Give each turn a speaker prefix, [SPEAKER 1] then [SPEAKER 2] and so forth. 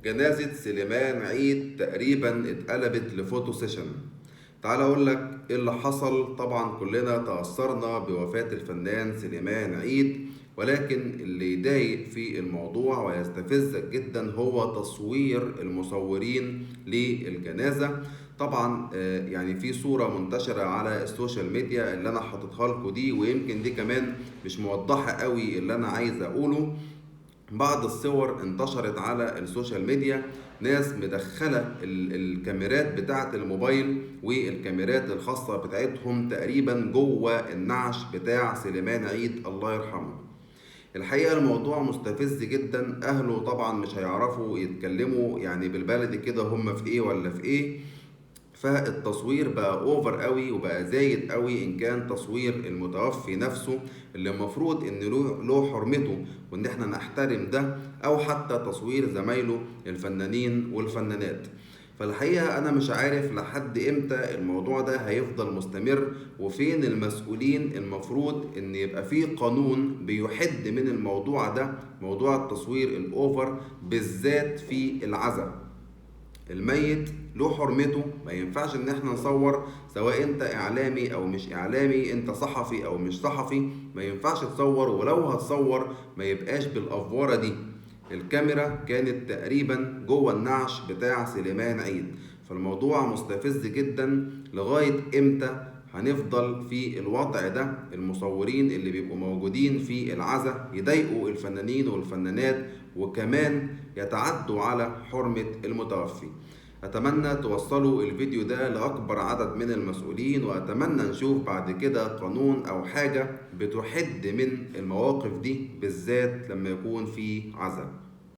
[SPEAKER 1] جنازة سليمان عيد تقريبا اتقلبت لفوتو سيشن. تعال اقول لك ايه اللي حصل. طبعا كلنا تأثرنا بوفاة الفنان سليمان عيد، ولكن اللي يضايق في الموضوع ويستفزك جدا هو تصوير المصورين للجنازة. طبعا يعني في صورة منتشرة على السوشيال ميديا اللي انا حاططها لكم دي، ويمكن دي كمان مش موضحة قوي اللي انا عايز اقوله. بعض الصور انتشرت على السوشيال ميديا، ناس مدخلة الكاميرات بتاعة الموبايل والكاميرات الخاصة بتاعتهم تقريبا جوه النعش بتاع سليمان عيد الله يرحمه. الحقيقة الموضوع مستفز جدا. أهله طبعا مش هيعرفوا يتكلموا يعني بالبلدي كده هم في إيه ولا في إيه. فالتصوير بقى اوفر قوي وبقى زايد قوي، ان كان تصوير المتوفي نفسه اللي المفروض ان له حرمته وان احنا نحترم ده، او حتى تصوير زمايله الفنانين والفنانات. فالحقيقة أنا مش عارف لحد إمتى الموضوع ده هيفضل مستمر، وفين المسؤولين. المفروض إن يبقى فيه قانون بيحد من الموضوع ده، موضوع التصوير الأوفر بالذات في العزاء. الميت له حرمته، ما ينفعش ان احنا نصور، سواء انت اعلامي او مش اعلامي، انت صحفي او مش صحفي، ما ينفعش تصور. ولو هتصور ما يبقاش بالافوره دي. الكاميرا كانت تقريبا جوه النعش بتاع سليمان عيد. فالموضوع مستفز جدا. لغاية امتى هنفضل في الوضع ده؟ المصورين اللي بيبقوا موجودين في العزاء يضايقوا الفنانين والفنانات، وكمان يتعدوا على حرمة المتوفي. أتمنى توصلوا الفيديو ده لأكبر عدد من المسؤولين، وأتمنى نشوف بعد كده قانون أو حاجة بتحد من المواقف دي بالذات لما يكون في عزاء.